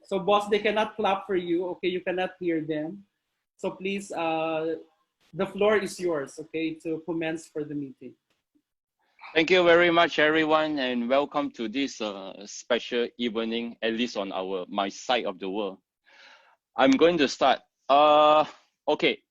So boss, they cannot clap for you. Okay, you cannot hear them. So please, the floor is yours. Okay, to commence for the meeting. Thank you very much, everyone, and welcome to this special evening, at least on my side of the world. I'm going to start. Okay,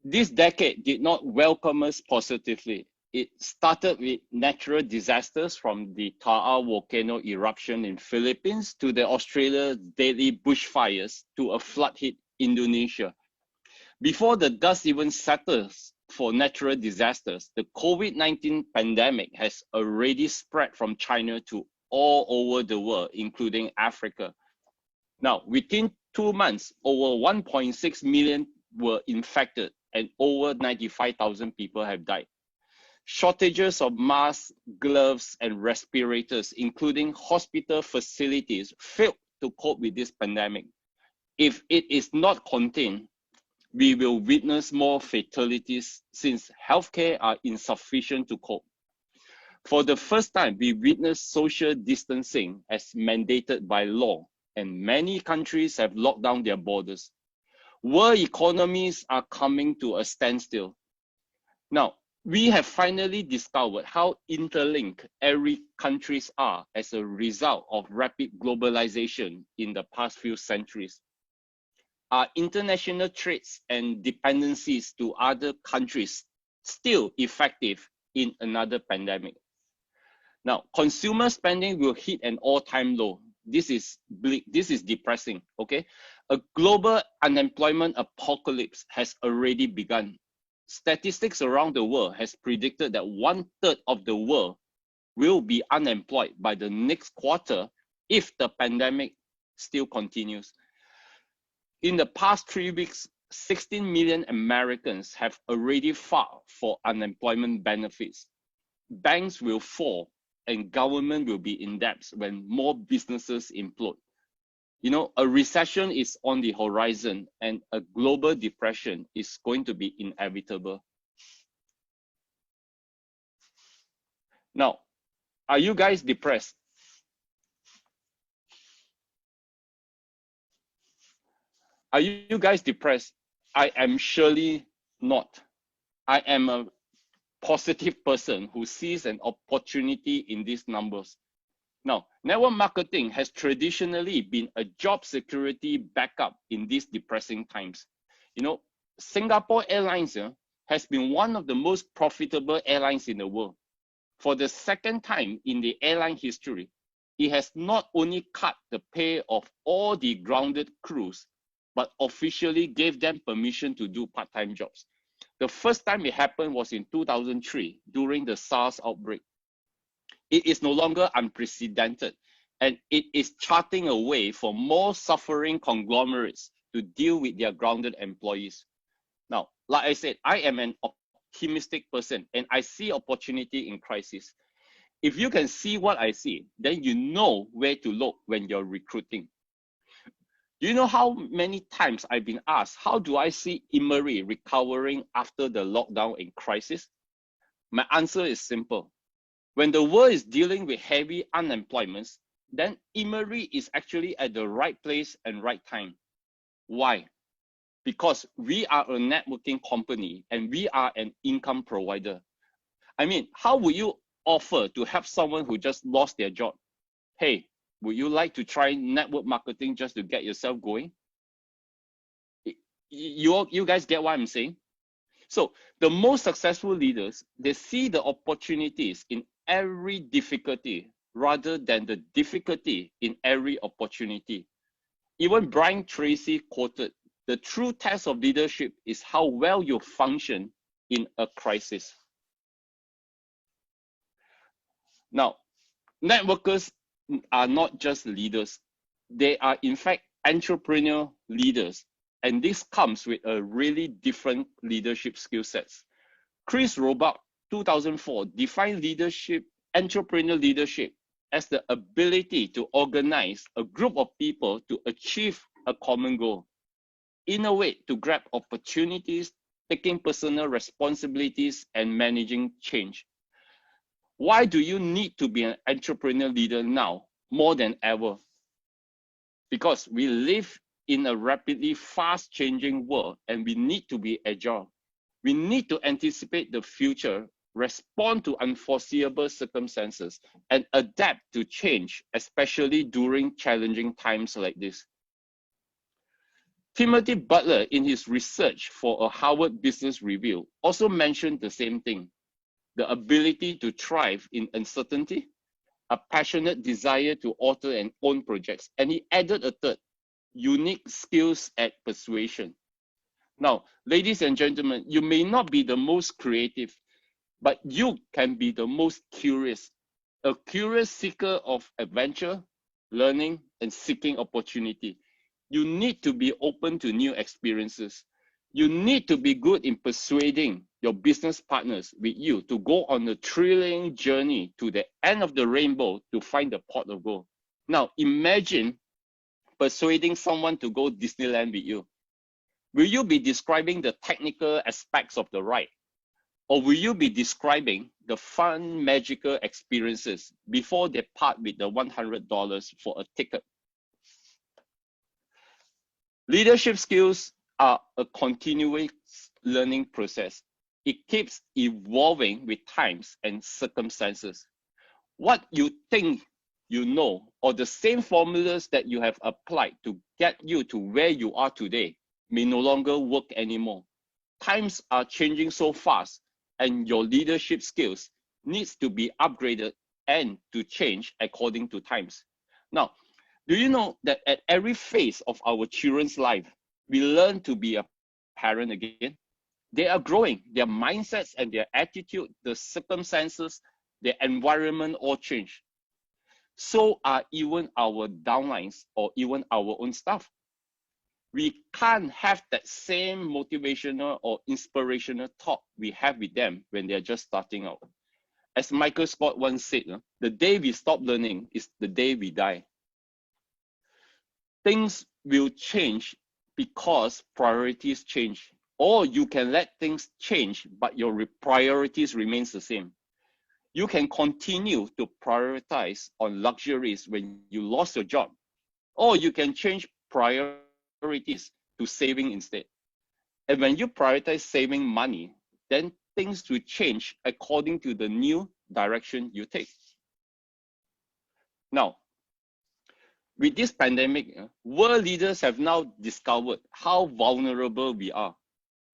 this decade did not welcome us positively. It started with natural disasters from the Taal volcano eruption in Philippines to the Australia deadly bushfires to a flood hit Indonesia. Before the dust even settles for natural disasters, the COVID-19 pandemic has already spread from China to all over the world, including Africa. Now, within 2 months, over 1.6 million were infected and over 95,000 people have died. Shortages of masks, gloves, and respirators, including hospital facilities, failed to cope with this pandemic. If it is not contained, we will witness more fatalities since healthcare are insufficient to cope. For the first time, we witness social distancing as mandated by law, and many countries have locked down their borders. World economies are coming to a standstill. Now, we have finally discovered how interlinked every countries are as a result of rapid globalization in the past few centuries. Are international trades and dependencies to other countries still effective in another pandemic? Now, consumer spending will hit an all-time low. This is bleak. This is depressing, okay? A global unemployment apocalypse has already begun. Statistics around the world has predicted that 1/3 of the world will be unemployed by the next quarter if the pandemic still continues. In the past 3 weeks, 16 million Americans have already filed for unemployment benefits. Banks will fall and government will be in debt when more businesses implode. You know, a recession is on the horizon and a global depression is going to be inevitable. Now, are you guys depressed? Are you guys depressed? I am surely not. I am a positive person who sees an opportunity in these numbers. Now, network marketing has traditionally been a job security backup in these depressing times. You know, Singapore Airlines has been one of the most profitable airlines in the world. For the second time in the airline history, it has not only cut the pay of all the grounded crews, but officially gave them permission to do part-time jobs. The first time it happened was in 2003 during the SARS outbreak. It is no longer unprecedented, and it is charting a way for more suffering conglomerates to deal with their grounded employees. Now, like I said, I am an optimistic person and I see opportunity in crisis. If you can see what I see, then you know where to look when you're recruiting. Do you know how many times I've been asked, how do I see Emery recovering after the lockdown and crisis? My answer is simple. When the world is dealing with heavy unemployment, then Emery is actually at the right place and right time. Why? Because we are a networking company and we are an income provider. I mean, how would you offer to help someone who just lost their job? Hey, would you like to try network marketing just to get yourself going? You guys get what I'm saying? So the most successful leaders, they see the opportunities in every difficulty rather than the difficulty in every opportunity. Even Brian Tracy quoted, the true test of leadership is how well you function in a crisis. Now, networkers are not just leaders. They are in fact entrepreneur leaders. And this comes with a really different leadership skill sets. Chris Roebuck, 2004, defined leadership, entrepreneur leadership, as the ability to organize a group of people to achieve a common goal. Innovate to grab opportunities, taking personal responsibilities, and managing change. Why do you need to be an entrepreneur leader now more than ever? because we live in a rapidly fast changing world and we need to be agile. We need to anticipate the future, respond to unforeseeable circumstances, and adapt to change, especially during challenging times like this. Timothy Butler, in his research for a Harvard Business Review, also mentioned the same thing: the ability to thrive in uncertainty, a passionate desire to author and own projects, and he added a third: unique skills at persuasion. Now, ladies and gentlemen, you may not be the most creative, but you can be the most curious, a curious seeker of adventure, learning, and seeking opportunity. You need to be open to new experiences. You need to be good in persuading your business partners with you to go on a thrilling journey to the end of the rainbow to find the pot of gold. Now, imagine persuading someone to go Disneyland with you. Will you be describing the technical aspects of the ride? Or will you be describing the fun, magical experiences before they part with the $100 for a ticket? Leadership skills are a continuous learning process. It keeps evolving with times and circumstances. What you think you know, or the same formulas that you have applied to get you to where you are today, may no longer work anymore. Times are changing so fast, and your leadership skills needs to be upgraded and to change according to times. Now, do you know that at every phase of our children's life, we learn to be a parent again? They are growing, their mindsets and their attitude, the circumstances, their environment all change. So are even our downlines or even our own staff. We can't have that same motivational or inspirational talk we have with them when they're just starting out. As Michael Scott once said, the day we stop learning is the day we die. Things will change because priorities change. Or you can let things change, but your priorities remains the same. You can continue to prioritize on luxuries when you lost your job. Or you can change priorities to saving instead. And when you prioritize saving money, then things will change according to the new direction you take. Now, with this pandemic, world leaders have now discovered how vulnerable we are.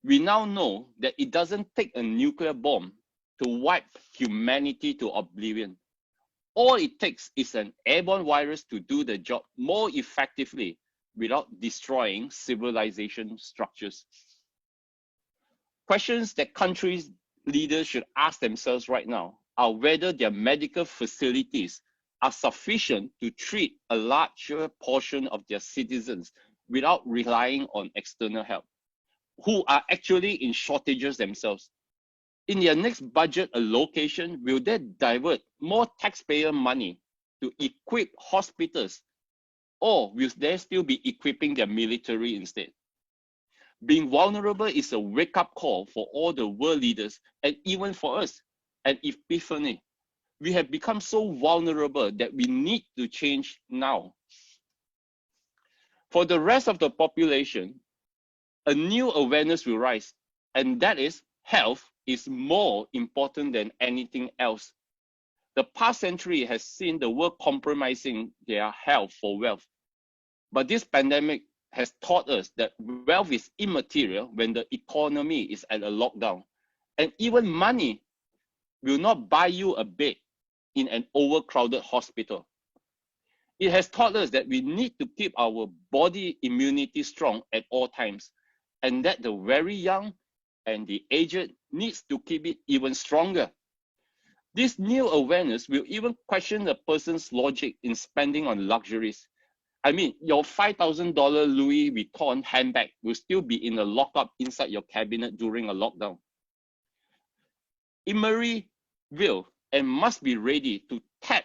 We now know that it doesn't take a nuclear bomb to wipe humanity to oblivion. All it takes is an airborne virus to do the job more effectively without destroying civilization structures. Questions that countries' leaders should ask themselves right now are whether their medical facilities are sufficient to treat a larger portion of their citizens without relying on external help, who are actually in shortages themselves. In their next budget allocation, will they divert more taxpayer money to equip hospitals, or will they still be equipping their military instead? Being vulnerable is a wake-up call for all the world leaders and even for us, an epiphany. We have become so vulnerable that we need to change now. For the rest of the population, a new awareness will rise, and that is health is more important than anything else. The past century has seen the world compromising their health for wealth. But this pandemic has taught us that wealth is immaterial when the economy is at a lockdown. And even money will not buy you a bed in an overcrowded hospital. It has taught us that we need to keep our body immunity strong at all times, and that the very young and the aged needs to keep it even stronger. This new awareness will even question a person's logic in spending on luxuries. I mean, your $5,000 Louis Vuitton handbag will still be in a lockup inside your cabinet during a lockdown. Emery will and must be ready to tap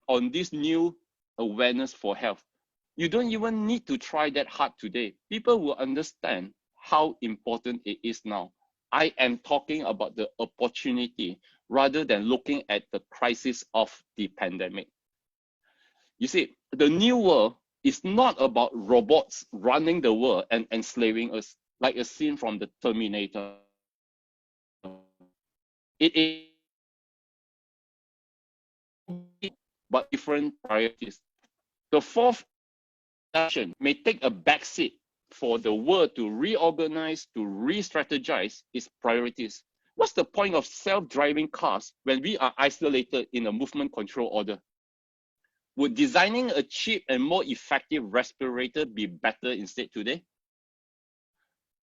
on this new awareness for health. You don't even need to try that hard today. People will understand how important it is now. I am talking about the opportunity rather than looking at the crisis of the pandemic. You see, the new world is not about robots running the world and enslaving us, like a scene from the Terminator. It is but different priorities. The fourth action may take a backseat for the world to reorganize, to re-strategize its priorities. What's the point of self-driving cars when we are isolated in a movement control order? Would designing a cheap and more effective respirator be better instead today?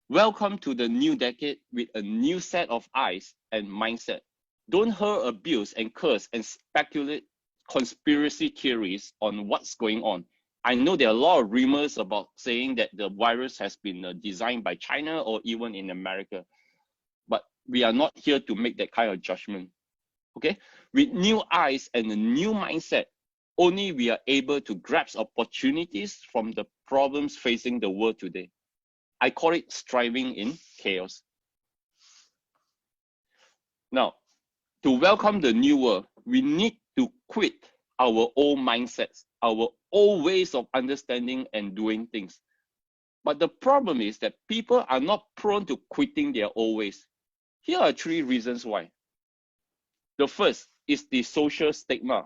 Welcome to the new decade with a new set of eyes and mindset. Don't hurl abuse and curse and speculate conspiracy theories on what's going on. I know there are a lot of rumors about saying that the virus has been designed by China or even in America, but we are not here to make that kind of judgment. Okay, with new eyes and a new mindset, only we are able to grasp opportunities from the problems facing the world today. I call it striving in chaos. Now, to welcome the new world, we need to quit our old mindsets, our old ways of understanding and doing things. But the problem is that people are not prone to quitting their old ways. Here are 3 reasons why. The first is the social stigma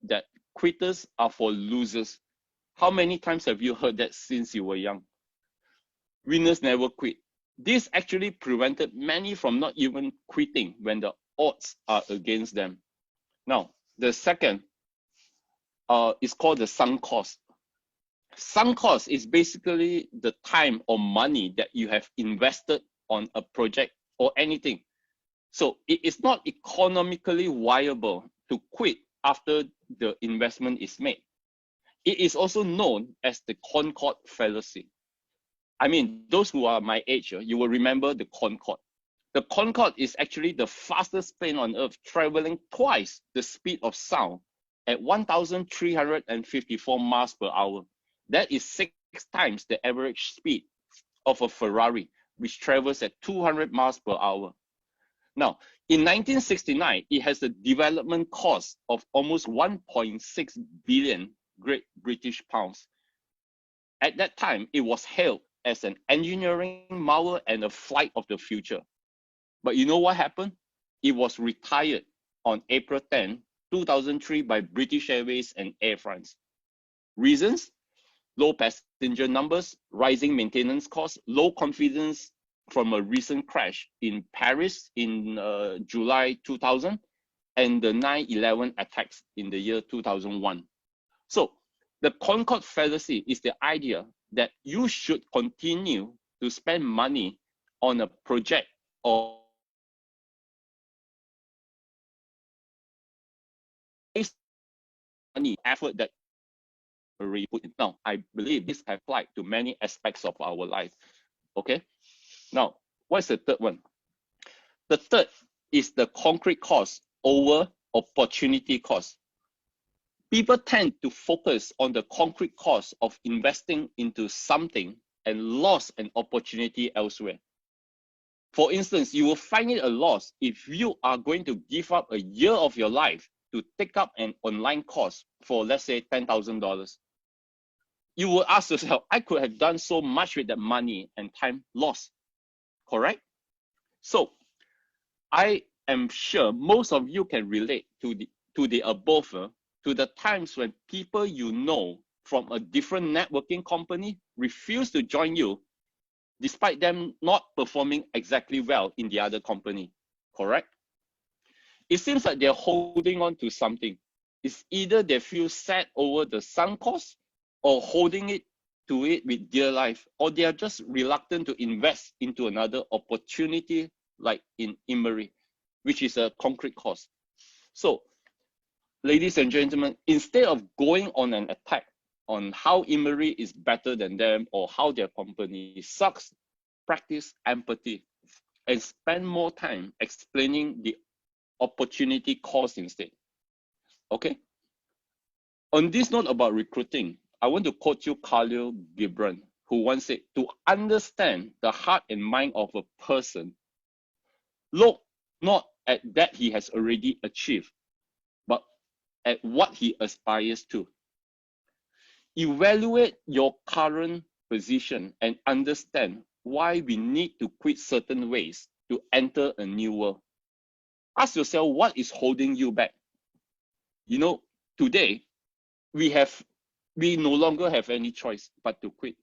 that quitters are for losers. How many times have you heard that since you were young? Winners never quit. This actually prevented many from not even quitting when the odds are against them. Now, the second is called the sunk cost. Sunk cost is basically the time or money that you have invested on a project or anything. So it is not economically viable to quit after the investment is made. It is also known as the Concorde fallacy. I mean, those who are my age, you will remember the Concorde. The Concorde is actually the fastest plane on Earth, traveling twice the speed of sound at 1,354 miles per hour. That is 6 times the average speed of a Ferrari, which travels at 200 miles per hour. Now, in 1969, it has a development cost of almost 1.6 billion Great British pounds. At that time, it was hailed as an engineering marvel and a flight of the future. But you know what happened? It was retired on April 10, 2003 by British Airways and Air France. Reasons? Low passenger numbers, rising maintenance costs, low confidence from a recent crash in Paris in July 2000, and the 9/11 attacks in the year 2001. So the Concorde fallacy is the idea that you should continue to spend money on a project or money effort that already put in. Now, I believe this applies to many aspects of our life. Okay. Now, what's the third one? The third is the concrete cost over opportunity cost. People tend to focus on the concrete cost of investing into something and lost an opportunity elsewhere. For instance, you will find it a loss if you are going to give up a year of your life to take up an online course for, let's say, $10,000. You will ask yourself, I could have done so much with that money and time lost, correct? So I am sure most of you can relate to the above, to the times when people you know from a different networking company refuse to join you despite them not performing exactly well in the other company, correct? It seems like they're holding on to something. It's either they feel sad over the sunk cost or holding it to it with dear life, or they are just reluctant to invest into another opportunity like in Emery, which is a concrete cost. So, ladies and gentlemen, instead of going on an attack on how Emery is better than them or how their company sucks, practice empathy and spend more time explaining the opportunity cost instead. Okay? On this note about recruiting, I want to quote you Khalil Gibran, who once said, to understand the heart and mind of a person, look not at that he has already achieved, but at what he aspires to. Evaluate your current position and understand why we need to quit certain ways to enter a new world. Ask yourself, what is holding you back? You know, today we no longer have any choice but to quit.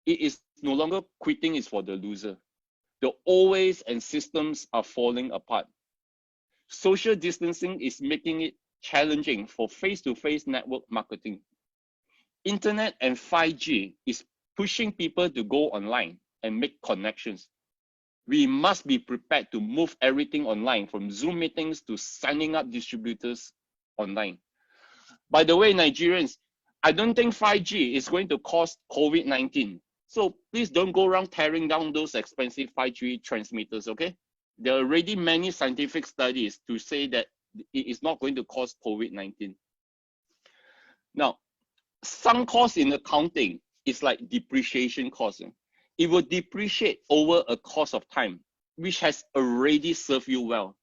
It is no longer quitting is for the loser. The old ways and systems are falling apart. Social distancing is making it challenging for face-to-face network marketing. Internet and 5G is pushing people to go online and make connections. We must be prepared to move everything online, from Zoom meetings to signing up distributors online. By the way, Nigerians, I don't think 5G is going to cause COVID-19. So please don't go around tearing down those expensive 5G transmitters, okay? There are already many scientific studies to say that it is not going to cause COVID-19. Now, sunk cost in accounting is like depreciation cost. It will depreciate over a course of time, which has already served you well.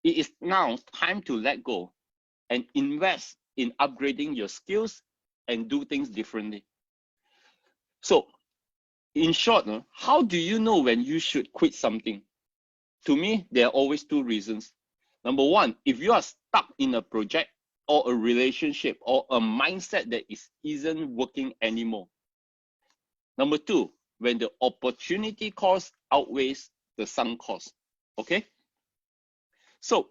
It is now time to let go and invest in upgrading your skills and do things differently. So, in short, how do you know when you should quit something? To me, there are always two reasons. Number one, if you are stuck in a project or a relationship or a mindset that isn't working anymore. Number two, when the opportunity cost outweighs the sunk cost. Okay? So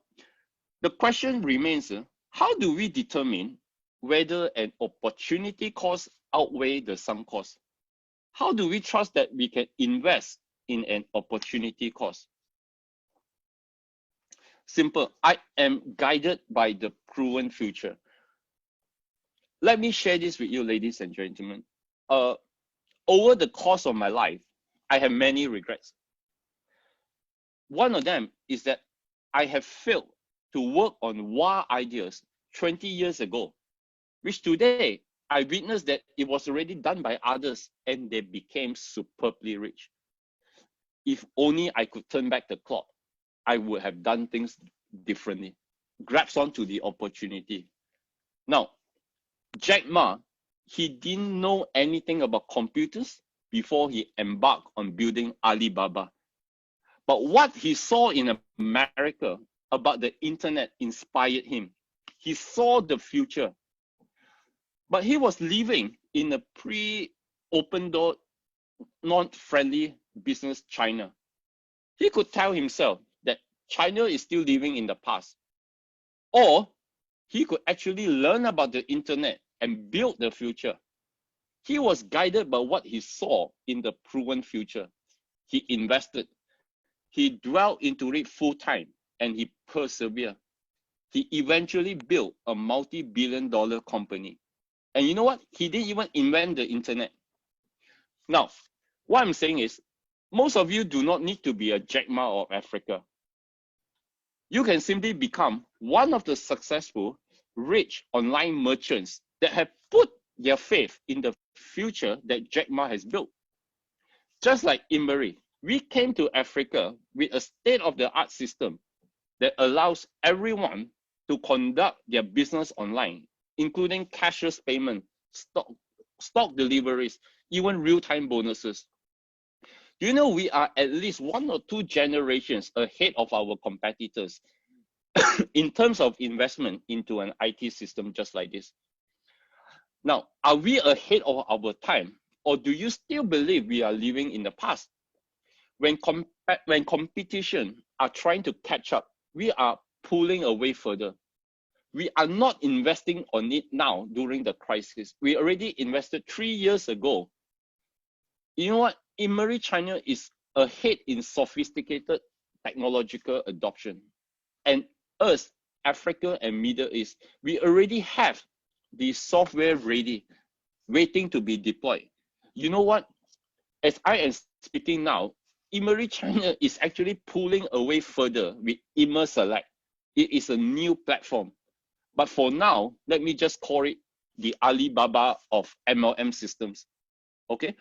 the question remains, how do we determine whether an opportunity cost outweighs the sunk cost? How do we trust that we can invest in an opportunity cost? Simple. I am guided by the proven future. Let me share this with you, ladies and gentlemen. Over the course of my life, I have many regrets. One of them is that I have failed to work on wild ideas 20 years ago, which today I witnessed that it was already done by others and they became superbly rich. If only I could turn back the clock, I would have done things differently. Grabs onto the opportunity. Now, Jack Ma, he didn't know anything about computers before he embarked on building Alibaba. But what he saw in America about the internet inspired him. He saw the future. But he was living in a pre-open door, not friendly business China. He could tell himself that China is still living in the past. Or he could actually learn about the internet and build the future. He was guided by what he saw in the proven future. He invested. He dwelled into it full time and he persevered. He eventually built a multi-billion-dollar company. And you know what? He didn't even invent the internet. Now, what I'm saying is, most of you do not need to be a Jack Ma of Africa. You can simply become one of the successful, rich online merchants that have put their faith in the future that Jack Ma has built. Just like Imari, we came to Africa with a state-of-the-art system that allows everyone to conduct their business online, including cashless payment, stock deliveries, even real-time bonuses. Do you know we are at least 1 or 2 generations ahead of our competitors in terms of investment into an IT system just like this? Now, are we ahead of our time, or do you still believe we are living in the past? When competition are trying to catch up, we are pulling away further. We are not investing on it now during the crisis. We already invested 3 years ago. You know what? Imari China is ahead in sophisticated technological adoption. And us, Africa and Middle East, we already have the software ready, waiting to be deployed. You know what? As I am speaking now, Imari China is actually pulling away further with Immer Select. It is a new platform. But for now, let me just call it the Alibaba of MLM systems. Okay?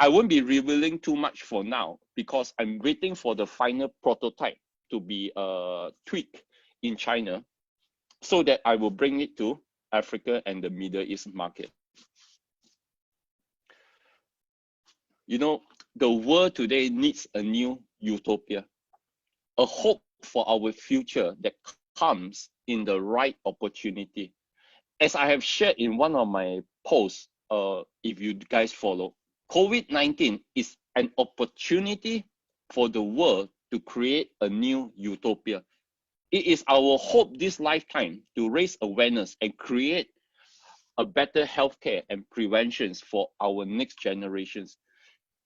I won't be revealing too much for now because I'm waiting for the final prototype to be tweaked in China so that I will bring it to Africa and the Middle East market. You know, the world today needs a new utopia, a hope for our future that comes in the right opportunity. As I have shared in one of my posts, if you guys follow, COVID-19 is an opportunity for the world to create a new utopia. It is our hope this lifetime to raise awareness and create a better healthcare and preventions for our next generations.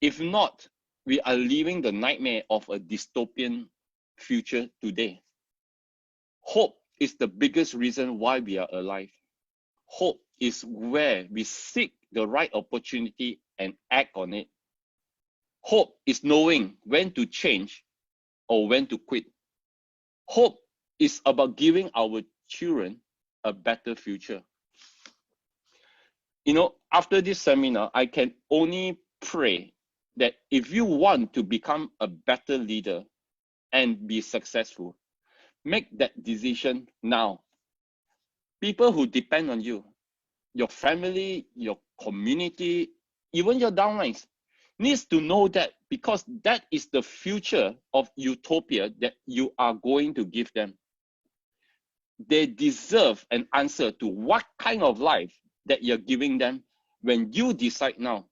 If not, we are living the nightmare of a dystopian future today. Hope is the biggest reason why we are alive. Hope is where we seek the right opportunity and act on it. Hope is knowing when to change or when to quit. Hope is about giving our children a better future. You know, after this seminar, I can only pray that if you want to become a better leader and be successful, make that decision now. People who depend on you, your family, your community, even your downlines, needs to know that, because that is the future of utopia that you are going to give them. They deserve an answer to what kind of life that you're giving them when you decide now.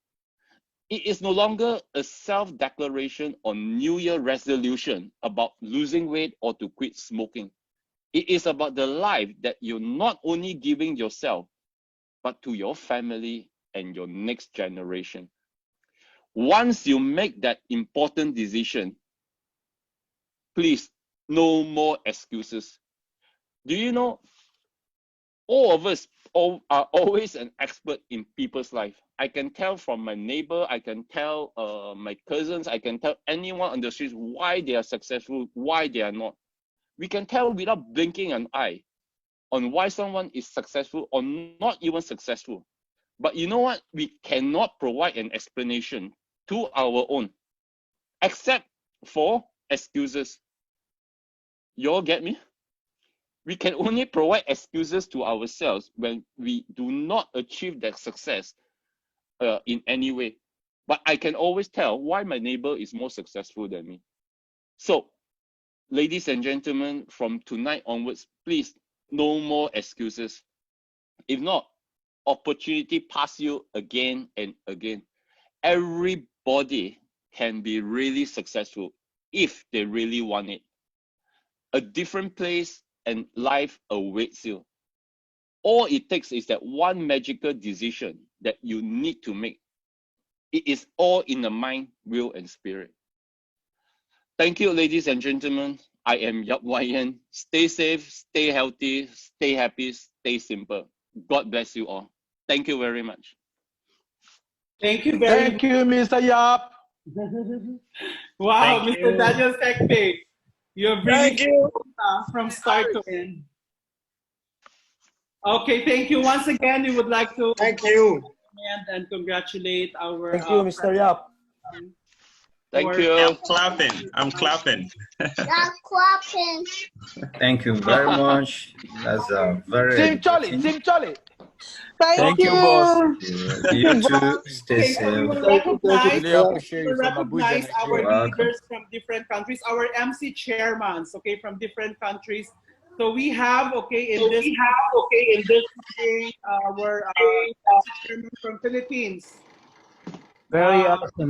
It is no longer a self-declaration or New Year resolution about losing weight or to quit smoking. It is about the life that you're not only giving yourself, but to your family and your next generation. Once you make that important decision, please, no more excuses. Do you know, all of us are always an expert in people's life. I can tell from my neighbor, I can tell my cousins, I can tell anyone on the streets why they are successful, why they are not. We can tell without blinking an eye on why someone is successful or not even successful. But you know what? We cannot provide an explanation to our own, except for excuses. You all get me? We can only provide excuses to ourselves when we do not achieve that success in any way. But I can always tell why my neighbor is more successful than me. So, ladies and gentlemen, from tonight onwards, please, no more excuses. If not, opportunity pass you again and again. Everybody can be really successful if they really want it. A different place and life awaits you. All it takes is that one magical decision that you need to make. It is all in the mind, will, and spirit. Thank you, ladies and gentlemen. I am YAP WAI YEN. Stay safe, stay healthy, stay happy, stay simple. God bless you all. Thank you very much. Thank you very Thank you, Mr. Yap. Wow, Thank Mr. you. Daniel Sekpe. You're bringing Thank you. from start to end. Okay, thank you once again. We would like to Thank you. commend and congratulate our Thank you, Mr. Yap. Thank for- you. I'm clapping. I'm clapping. Thank you very much. That's a very Sing Charlie, educating. sing Charlie. Thank you, boss. You too. Stay Okay, so we safe. will recognize, Really appreciate we you will from Abuja, recognize our You're Nigeria. welcome. leaders from different countries, our MC chairmans, okay, from different countries. So we have, okay, in this our chairman from Philippines. Very awesome.